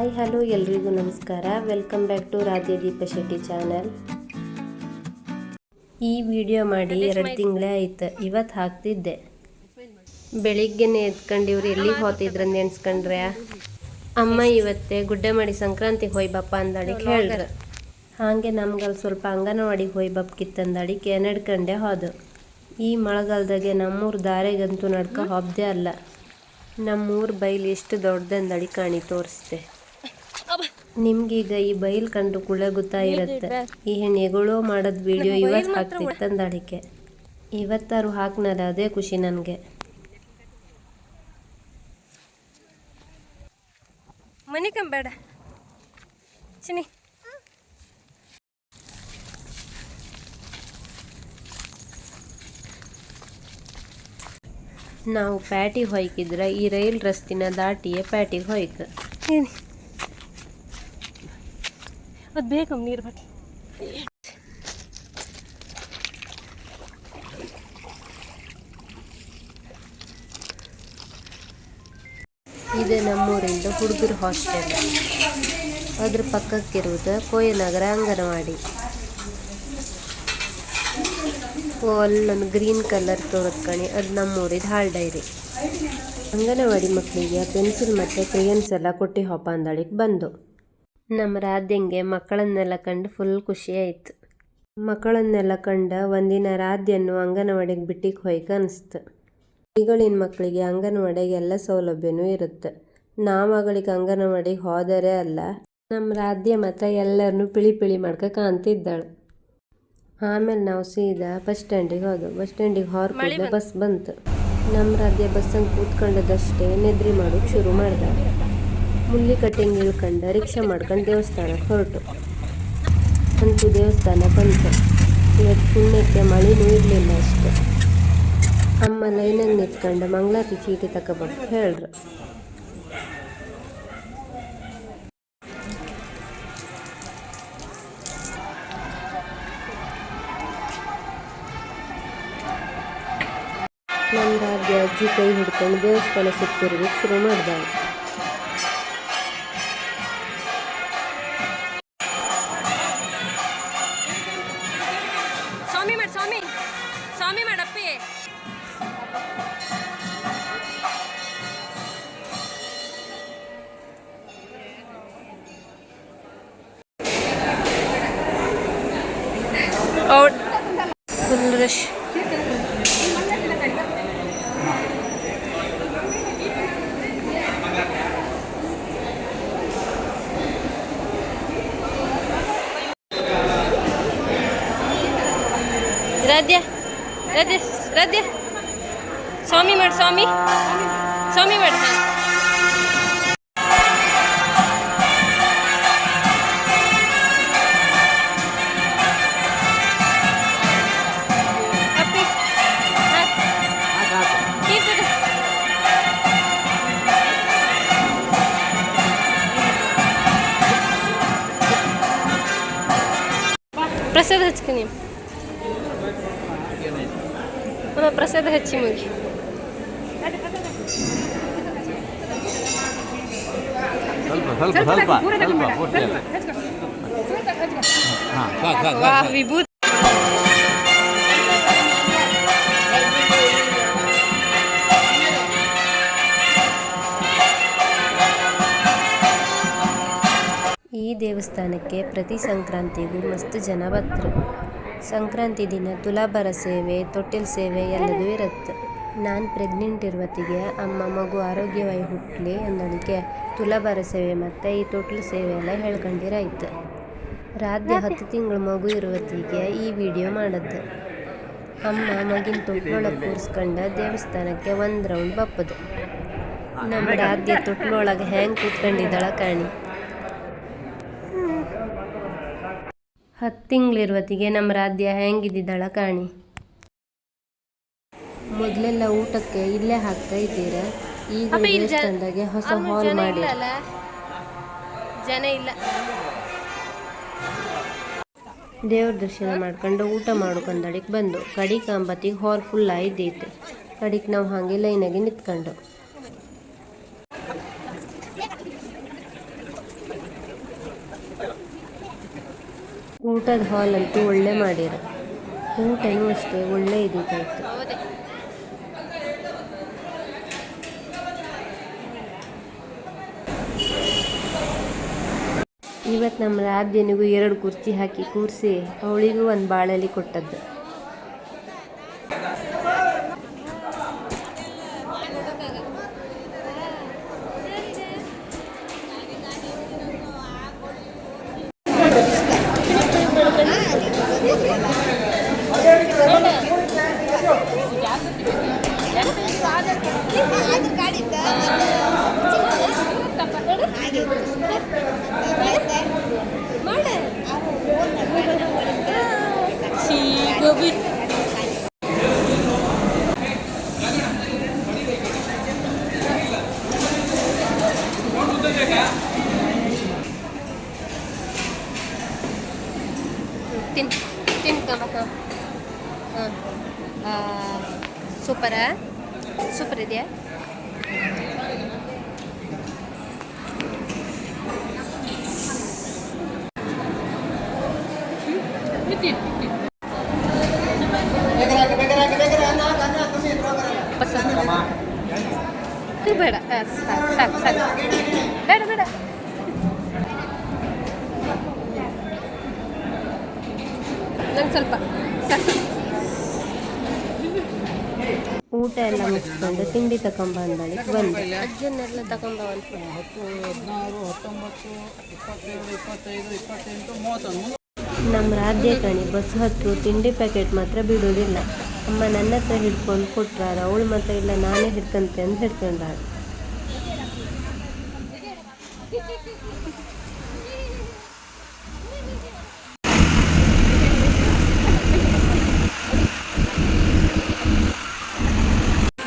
Hi hello ಎಲ್ರಿಗೂ ನಮಸ್ಕಾರ. Welcome back to Radhya Deepa Shetty channel. ಈ ವಿಡಿಯೋ ಮಾಡಿ 2 ತಿಂಗಳೇ ಆಯ್ತು. ಇವತ್ತು ಹಾಕ್ತಿದ್ದೆ. ಬೆಳಿಗ್ಗೆನೆ ಎತ್ಕೊಂಡು ಇವ್ರು ಎಲ್ಲಿಗೆ ಹೋಗ್ತಿದ್ರು ನೆನ್ಸ್ಕೊಂಡ್ರೆ ಅಮ್ಮ ಇವತ್ತೇ ಗುಡ್ಡೆ ಮಾಡಿ ಸಂಕ್ರಾಂತಿಗೆ ಹೋಯ್ ಬಪ್ಪ ಅಂದಡಿಗೆ ಹೇಳಿದ್ರು. ಹಾಗೆ ನಮ್ಗಲ್ಲಿ ಸ್ವಲ್ಪ ಅಂಗನವಾಡಿಗೆ ಹೋಯ್ ಬಪ್ಕಿತ್ತಂದಡಿಗೆ ನಡ್ಕೊಂಡೆ ಹೋದು. ಈ ಮಳೆಗಾಲದಾಗೆ ನಮ್ಮೂರು ದಾರಿಗಂತೂ ನಡ್ಕ ಹೋಗ್ದೇ ಅಲ್ಲ. ನಮ್ಮೂರು ಬೈಲು ಎಷ್ಟು ದೊಡ್ಡದಂದಡಿ ಕಾಣಿ ತೋರಿಸ್ದೆ. ನಿಮ್ಗೀಗ ಈ ಬೈಲ್ ಕಂಡು ಕೂಡ ಗೊತ್ತಾಗಿರುತ್ತೆ ಈ ಹೆಣ್ಣೆಗಳೋ ಮಾಡೋದು ವಿಡಿಯೋ ಇವತ್ತು ಹಾಕ್ತಿತ್ತಂದಡಿಕೆ. ಇವತ್ತಾರು ಹಾಕ್ನಲ್ಲ, ಅದೇ ಖುಷಿ ನನಗೆ. ಮನಿ ಕಂಬೇಡ ಚಿನಿ. ನಾವು ಪ್ಯಾಟಿಗೆ ಹೊಯ್ಕಿದ್ರೆ ಈ ರೈಲ್ ರಸ್ತಿನ ದಾಟಿಯೇ ಪ್ಯಾಟಿಗೆ ಹೊಯ್ಕ. ಅದು ಬೇಕಮ್ಮ ನೀರು ಬಟ್ಟಿ. ಇದು ನಮ್ಮೂರಿಂದ ಹುಡುಗರ ಹಾಸ್ಟೆಲ್. ಅದ್ರ ಪಕ್ಕಕ್ಕಿರುವುದು ಕೋಯನಗರ ಅಂಗನವಾಡಿ. ಅಲ್ಲೊಂದು ಗ್ರೀನ್ ಕಲರ್ ತೋರಿಸ್ಕಣಿ, ಅದು ನಮ್ಮೂರಿದ ಹಾಲ್ ಡೈರಿ. ಅಂಗನವಾಡಿ ಮಕ್ಕಳಿಗೆ ಪೆನ್ಸಿಲ್ ಮತ್ತು ಕ್ರೇಯನ್ಸ್ ಎಲ್ಲ ಕೊಟ್ಟು ಹೋಪ ಅಂದಳಿಗೆ ಬಂದು. ನಮ್ಮ ರಾಧ್ಯಂಗೆ ಮಕ್ಕಳನ್ನೆಲ್ಲ ಕಂಡು ಫುಲ್ ಖುಷಿ ಆಯಿತು. ಮಕ್ಕಳನ್ನೆಲ್ಲ ಕಂಡು ಒಂದಿನ ರಾಧ್ಯನ್ನು ಅಂಗನವಾಡಿಗೆ ಬಿಟ್ಟಿಗೆ ಹೋಯ್ಕೆ ಅನಿಸ್ತು. ಈಗಳಿನ ಮಕ್ಕಳಿಗೆ ಅಂಗನವಾಡಿಗೆ ಎಲ್ಲ ಸೌಲಭ್ಯನೂ ಇರುತ್ತೆ. ನಾವುಗಳಿಗೆ ಅಂಗನವಾಡಿಗೆ ಹೋದರೆ ಅಲ್ಲ, ನಮ್ಮ ರಾಧ್ಯ ಮಾತ್ರ ಎಲ್ಲರನ್ನೂ ಪಿಳಿ ಮಾಡ್ಕ ಕಾಣ್ತಿದ್ದಾಳು. ಆಮೇಲೆ ನಾವು ಸೀದಾ ಬಸ್ ಸ್ಟ್ಯಾಂಡಿಗೆ ಹೋದವು. ಬಸ್ ಸ್ಟ್ಯಾಂಡಿಗೆ ಕೂಡಲೇ ಬಸ್ ಬಂತು. ನಮ್ಮ ರಾಧ್ಯ ಬಸ್ಸಂಗೆ ಕೂತ್ಕೊಂಡದಷ್ಟೇ ನೆದ್ರಿ ಮಾಡೋಕೆ ಶುರು ಮಾಡ್ದ. ಮುಳ್ಳಿ ಕಟ್ಟಿಂಗ್ ಇಳ್ಕೊಂಡು ರಿಕ್ಷಾ ಮಾಡ್ಕೊಂಡು ದೇವಸ್ಥಾನಕ್ಕೆ ಹೊರಟು. ಅಂತೂ ದೇವಸ್ಥಾನ ಬಂತು. ಇವತ್ತು ಪುಣ್ಯಕ್ಕೆ ಮಳೆನೂ ಇರಲಿಲ್ಲ ಅಷ್ಟೆ. ಅಮ್ಮ ಲೈನಾಗಿ ನಿಂತ್ಕೊಂಡು ಮಂಗಳಾರತಿ ಚೀಟಿ ತಗೋಬೇಕು ಹೇಳ್ರು. ನಮ್ಮ ರಾಧ್ಯ ಅಜ್ಜಿ ಕೈ ಹಿಡ್ಕೊಂಡು ದೇವಸ್ಥಾನ ಸುತ್ತಿರೋದಕ್ಕೆ ಶುರು ಮಾಡಿದಾಳೆ. ಸ್ವಾಮಿ ಮಾಡಪ್ಪಿ. Full rush. ರಾಧ್ಯ ರಾಧ್ಯ ರಾಧ್ಯ ಸ್ವಾಮಿ ಮಾಡಿ ಸ್ವಾಮಿ ಮಾಡಿ. ಅಪ್ಪಿ ಪ್ರಸಾದ ಹಚ್ಕ ನೀವು. ಪ್ರಸಾದ ಹಚ್ಚಿ ಮುಗಿ. ವಿಭೂತಿ. ಈ ದೇವಸ್ಥಾನಕ್ಕೆ ಪ್ರತಿ ಸಂಕ್ರಾಂತಿಗೂ ಮಸ್ತ್ ಜನ ಬರ್ತರು. ಸಂಕ್ರಾಂತಿ ದಿನ ತುಲಾಭಾರ ಸೇವೆ, ತೊಟ್ಟಿಲು ಸೇವೆ ಎಲ್ಲದೂ ಇರುತ್ತೆ. ನಾನು ಪ್ರೆಗ್ನೆಂಟ್ ಇರುವತ್ತಿಗೆ ಅಮ್ಮ ಮಗು ಆರೋಗ್ಯವಾಗಿ ಹುಟ್ಟಲಿ ಅಂದಳಿಕೆ ತುಲಾಭಾರ ಸೇವೆ ಮತ್ತು ಈ ತೊಟ್ಟಿಲು ಸೇವೆ ಎಲ್ಲ ಹೇಳ್ಕೊಂಡಿರಾಯ್ತು. ರಾಧ್ಯ 10 ತಿಂಗಳು ಮಗು ಇರುವತ್ತಿಗೆ ಈ ವಿಡಿಯೋ ಮಾಡದ್ದು. ಅಮ್ಮ ಮಗಿನ ತೊಟ್ಲೊಳಗೆ ಕೂರಿಸ್ಕೊಂಡು ದೇವಸ್ಥಾನಕ್ಕೆ 1 ರೌಂಡ್ ಬಪ್ಪದು. ನಮ್ಮ ರಾಧ್ಯ ತೊಟ್ಲೊಳಗೆ ಹೆಂಗೆ ಕೂತ್ಕೊಂಡಿದ್ದಾಳ ಕಾಣಿ. 10 ತಿಂಗಳಿರುವತ್ತಿಗೆ ನಮ್ಮ ರಾಧ್ಯ ಹೆಂಗಿದ್ದಾಳ ಕಾಣಿ. ಮೊದಲೆಲ್ಲ ಊಟಕ್ಕೆ ಇಲ್ಲೇ ಹಾಕ್ತಾ ಇದ್ದೀರ. ಈಗ ದೇವಸ್ಥಾನದಾಗೆ ಹೊಸ ಹಾಲ್ ಮಾಡಿ ಜನ ಇಲ್ಲ. ದೇವ್ರ ದರ್ಶನ ಮಾಡ್ಕೊಂಡು ಊಟ ಮಾಡ್ಕೊಂಡಳಿಗೆ ಬಂದು ಕಡಿಗೆ ಅಂಬತ್ತಿಗೆ ಹಾಲ್ ಫುಲ್ ಆಯ್ದೈತೆ. ಕಡಿಗೆ ನಾವು ಹಾಗೆ ಲೈನಾಗಿ ನಿಂತ್ಕೊಂಡು ಊಟದ ಹಾಲ್ ಅಂತೂ ಒಳ್ಳೆ ಮಾಡ್ಯಾರ. ಊಟನೂ ಅಷ್ಟೇ ಒಳ್ಳೆ ಇದಿದ್ದಾಯ್ತು. ಹೌದೇ ಇವತ್ತು ನಮ್ಮ ರಾಧ್ಯನಿಗೂ 2 ಕುರ್ಚಿ ಹಾಕಿ ಕೂರಿಸಿ ಅವಳಿಗೂ ಒಂದು ಬಾಳಲ್ಲಿ ಕೊಟ್ಟದ್ದು. ತಿನ್ಕಂಬ ಸೂಪರಾ ಸೂಪರ್ ಇದೆಯಾ? ಬೇಡ ಸಾಕು ಸಾಕು ಸಾಕು ಬೇಡ ಬೇಡ ನಂಗೆ ಸ್ವಲ್ಪ ಸಾಕು. ಊಟ ಎಲ್ಲ ಮುಗಿಸ್ಕೊಂಡು ತಿಂಡಿ ತಗೊಂಬ ಅಂದಳಿ ಬಂದು ಅಜ್ಜನ್ನೆಲ್ಲ ತಗೊಂಬ ಅಂತ. 10, 16, 17, 18, 22, 23, 24, 25, 26, 27, 28, 29, 30. ನಮ್ಮ ರಾಧ್ಯ ಕಣಿ ಬಸ್ ಹತ್ತು ತಿಂಡಿ ಪ್ಯಾಕೆಟ್ ಮಾತ್ರ ಬಿಡೋದಿಲ್ಲ. ಅಮ್ಮ ನನ್ನ ಹತ್ರ ಹಿಡ್ಕೊಂಡು ಕೊಟ್ರಾರ, ಅವಳು ಮಾತ್ರ ಇಲ್ಲ ನಾನೇ ಹಿಡ್ಕಂತೆ ಅಂತ ಹಿಡ್ಕೊಂಡಾಳ.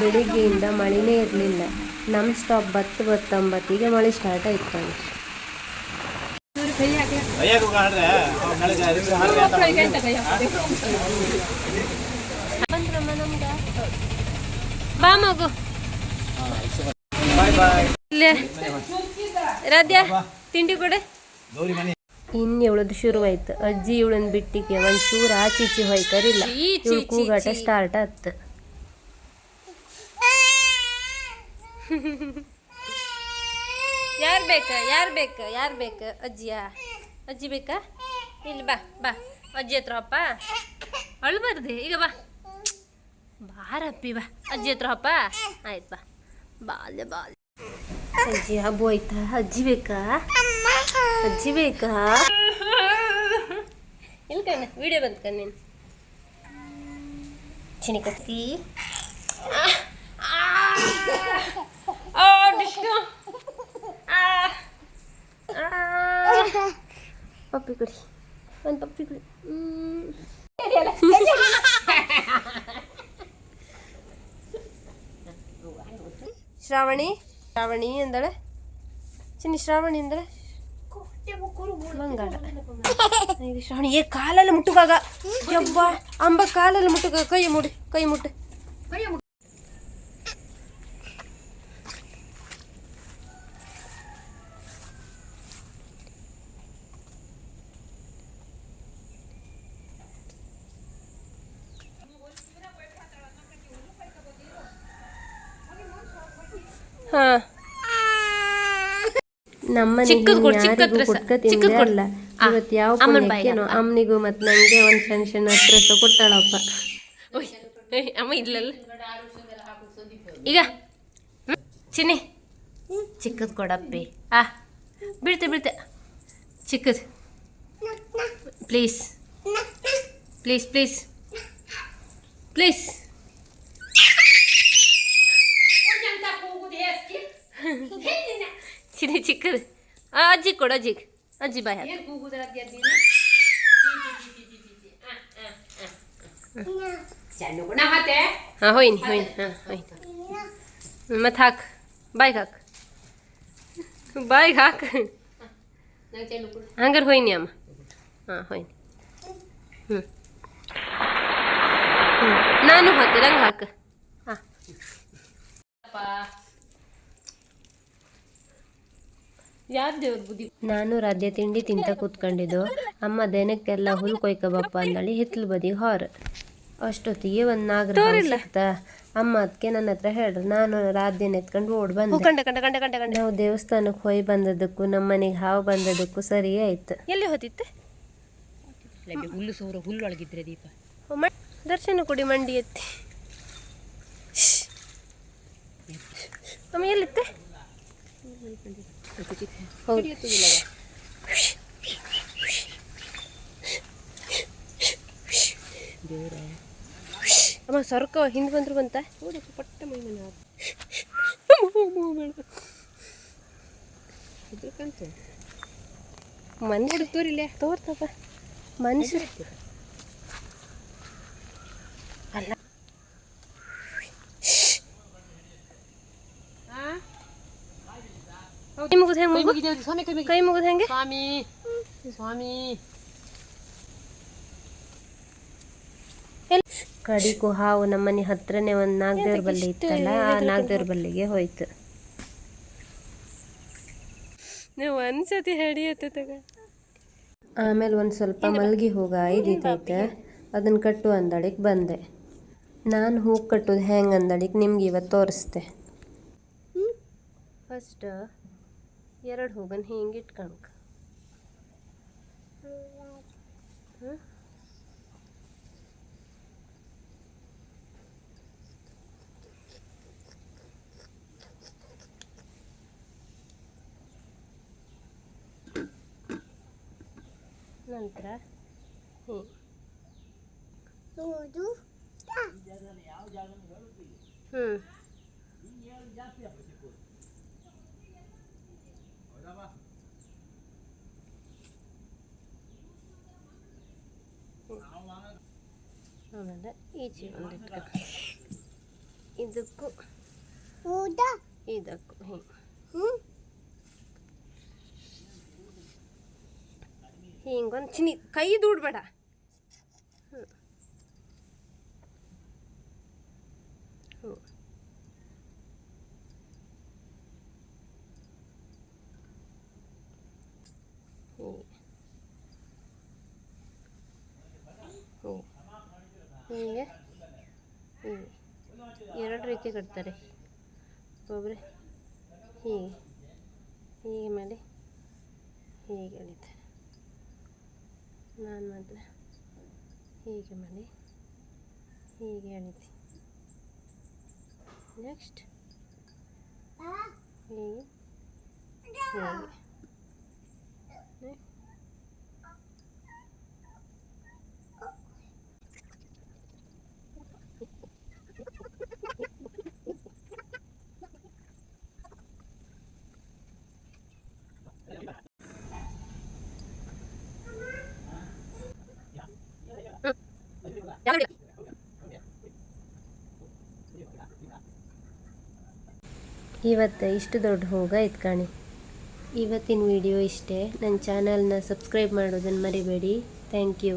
ಬೆಳಿಗ್ಗೆಯಿಂದ ಮಳೆನೇ ಇರಲಿಲ್ಲ. ನಮ್ಮ ಸ್ಟಾಪ್ 10:19ಗೆ ಮಳೆ ಸ್ಟಾರ್ಟ್ ಆಯ್ತು. ಬಂದ್ರಮ್ಮ ನಮ್ಗೆ ಬಾ ಮಗು ಇಲ್ಲೇ ರಾಧ್ಯ ತಿಂಡಿ ಕೊಡೆ. ಇನ್ನು ಇವಳದು ಶುರುವಾಯ್ತು. ಅಜ್ಜಿ ಇವಳನ್ನ ಬಿಟ್ಟಿಗೆ ಒಂಚೂರು ಆಚೀಚಿ ಹೋಯ್ತಾರಿಲ್ಲ. ಇವಳು ಕೂಗಾಟ ಸ್ಟಾರ್ಟ್ ಆಯ್ತು. ಯಾರು ಬೇಕಾ ಯಾರು ಬೇಕಾ ಯಾರು ಬೇಕಾ? ಅಜ್ಜಿಯಾ? ಅಜ್ಜಿ ಬೇಕಾ? ಇಲ್ಲಿ ಬಾ ಬಾ ಅಜ್ಜಿ ಹತ್ರ ಅಪ್ಪ ಅಳ್ಬಾರ್ದೆ. ಈಗ ಬಾ ಬಾರಪ್ಪಿ ಬಾ ಅಜ್ಜಿ ಹತ್ರ ಅಪ್ಪ. ಆಯ್ತು ಬಾ ಬಾಲ್ಯ ಬಾಲ್ಯ. ಅಜ್ಜಿ ಹಬ್ಬು ಆಯ್ತಾ? ಅಜ್ಜಿ ಬೇಕಾ? ಅಜ್ಜಿ ಬೇಕಾ? ಇಲ್ಲಿ ಕಣ್ಣ ವಿಡಿಯೋ ಬಂತು ಕಣ್ಣ ನೀನು ಚಿನಿಕತ್ತಿ ಪಪ್ಪಿ ಕೊಡಿ, ಒಂದು ಪಪ್ಪಿ ಕೊಡಿ. ಶ್ರಾವಣಿ ಶ್ರಾವಣಿ ಅಂದಳೆ ಚಿನ್ನಿ. ಶ್ರಾವಣಿ ಅಂದಳೆ ಮಂಗಾಳ. ಶ್ರಾವಣಿ ಏ ಕಾಲೆಲ್ಲ ಮುಟ್ಟುಕಾಗ ಯವ್ವ ಅಂಬ ಕಾಲೆಲ್ಲ ಮುಟ್ಟುಕಾಗ. ಕೈ ಮುಡಿ, ಕೈ ಮುಟ್ಟು. ಹಾ ನಮ್ಮ ಚಿಕ್ಕದು ಕೊಡು, ಚಿಕ್ಕದ್ ರಸ, ಚಿಕ್ಕದ್ ಕೊಡು. ಅಲ್ಲ ಇವತ್ತು ಯಾವ ಅಮ್ಮನ ಬಾಯಿಗೆ ಪುಣ್ಯಕ್ಕೇನೋ ಅಮ್ಮನಿಗೂ ಮತ್ತು ನನಗೆ ಒಂದು ಸಣ್ಣ ಸಣ್ಣ ಹತ್ರಸ ಕೊಟ್ಟಾಳಪ್ಪ. ಅಮ್ಮ ಇಲ್ಲಲ್ಲ ಈಗ ಚಿನ್ನಿ ಚಿಕ್ಕದು ಕೊಡಪ್ಪಿ. ಬೀಳ್ತೆ ಬೀಳ್ತೆ ಚಿಕ್ಕದು ಪ್ಲೀಸ್ ಪ್ಲೀಸ್ ಪ್ಲೀಸ್ ಪ್ಲೀಸ್. ಚಿನ್ನಿ ಚಿಕ್ಕದು ಅಜ್ಜಿ ಕೊಡು, ಅಜ್ಜಿಗೆ ಅಜ್ಜಿ ಬಾಯ್ ಹಾಕಿ. ಹಾಂ ಹೋಯ್ನಿ ಹೋಯ್ನಿ ಹಾಂ ಹೋಯ್ನಿ. ಮತ್ತೆ ಹಾಕು ಬಾಯ್ಗೆ ಹಾಕು, ಬಾಯ್ಗೆ ಹಾಕು. ಹಂಗಾರೆ ಹೋಯ್ನಿ ಅಮ್ಮ. ಹಾಂ ಹೋಯ್ನಿ. ನಾನು ಹಾಕು ನಂಗೆ ಹಾಕು. ಯಾರು ದೇವ್ರ ಬುದ್ಧಿ. ನಾನು ರಾಧ್ಯ ತಿಂಡಿ ತಿಂತ ಕೂತ್ಕೊಂಡಿದ್ದು. ಅಮ್ಮ ದನಕ್ಕೆಲ್ಲ ಹುಲ್ ಕೊಯ್ಕಬಪ್ಪ ಅಂದಳಿ ಹಿತ್ಲು ಬದಿ ಹೊರ. ಅಷ್ಟೊತ್ತಿಗೆ ಒಂದು ನಾಗರ ಸಿಕ್ತ. ಅಮ್ಮ ಅದಕ್ಕೆ ನನ್ನ ಹತ್ರ ಹೇಳ್ರಿ. ನಾನು ರಾಧ್ಯನ ಎತ್ಕೊಂಡು ಓಡ್ ಬಂದೆ. ನಾವು ದೇವಸ್ಥಾನಕ್ಕೆ ಹೋಗಿ ಬಂದದಕ್ಕೂ ನಮ್ಮ ಮನೆಗೆ ಹಾವು ಬಂದದಕ್ಕೂ ಸರಿ ಆಯ್ತು. ಎಲ್ಲಿ ಹೋತಿತ್ತೆ? ಹುಲ್ಲು ಸೌರ ಹುಲ್ಲು ಒಳಗಿದ್ರೆ ದೀಪ ದರ್ಶನ ಕೊಡಿ ಮಂಡಿ ಎತ್ತಿ. ಅಮ್ಮ ಎಲ್ಲಿತ್ತೆ? ಅಮ್ಮ ಸರ್ಕ ಹಿಂದೆ ಬಂದ್ರು ಬಂತ ಪಟ್ಟ ಮೈ ಮನೆ ಮನುಷ್ಯ ತೋರಿಲ್ಲ ತೋರ್ತಪ್ಪ ಮನುಷ್ಯ ಅಲ್ಲ. ಕೈ ಮುಗಿದು ಹೆಂಗೆ? ಕೈ ಮುಗಿದು ಹೆಂಗೆ? ಸ್ವಾಮಿ ಸ್ವಾಮಿ ಕಡಿಗೂ ಹಾವು ನಮ್ಮನೆ ಹತ್ರನೇ ಒಂದು ನಾಗದೇವ್ರ ಬಲ್ಲಿ ಇತ್ತಲ್ಲ, ಆ ನಾಗದೇವ್ರ ಬಲ್ಲಿಗೆ ಹೋಯ್ತು. ನೀವು ಒಂದ್ಸತಿ ಹಿಡಿಯತ್ತೆ ತಗ. ಆಮೇಲೆ ಒಂದು ಸ್ವಲ್ಪ ಮಲ್ಗಿ ಹೋಗ ಐದೈತೆ, ಅದನ್ನು ಕಟ್ಟು ಅಂದಳಿಗೆ ಬಂದೆ. ನಾನು ಹೂವು ಕಟ್ಟೋದು ಹೆಂಗೆ ಅಂದಳಿಗೆ ನಿಮ್ಗೆ ಇವತ್ತು ತೋರಿಸ್ದೆ. ಫಸ್ಟ್ 2 ಹೂಗನ್ನು ಹಿಂಗೆ ಇಟ್ಕಣಕ. ನಂತರ ಆಮೇಲೆ ಈಚೆ ಒಂದು ಇಟ್ಕ. ಇದಕ್ಕೂ ಇದಕ್ಕೂ ಹಿಂಗೊಂದು ಚಿನಿ ಕೈ ದೂಡ್ಬೇಡ. ಹೀಗೆ ಹೀಗೆ 2 ರೀತಿ ಕಟ್ತಾರೆ. ಒಬ್ಬರೇ ಹೀಗೆ ಹೀಗೆ ಮಾಡಿ ಹೀಗೆ ಎಳಿತಾರೆ. ನಾನು ಮಾತ್ರ ಹೀಗೆ ಮಾಡಿ ಹೀಗೆ ಎಳಿತೀನಿ. ನೆಕ್ಸ್ಟ್ ಹೀಗೆ ಹೀಗೆ ಇವತ್ತು ಇಷ್ಟು ದೊಡ್ಡ ಹೋಗ ಇತ್ಕಣಿ. ಇವತ್ತಿನ ವಿಡಿಯೋ ಇಷ್ಟೇ. ನನ್ನ ಚಾನಲ್ನ ಸಬ್ಸ್ಕ್ರೈಬ್ ಮಾಡೋದನ್ನು ಮರಿಬೇಡಿ. Thank you.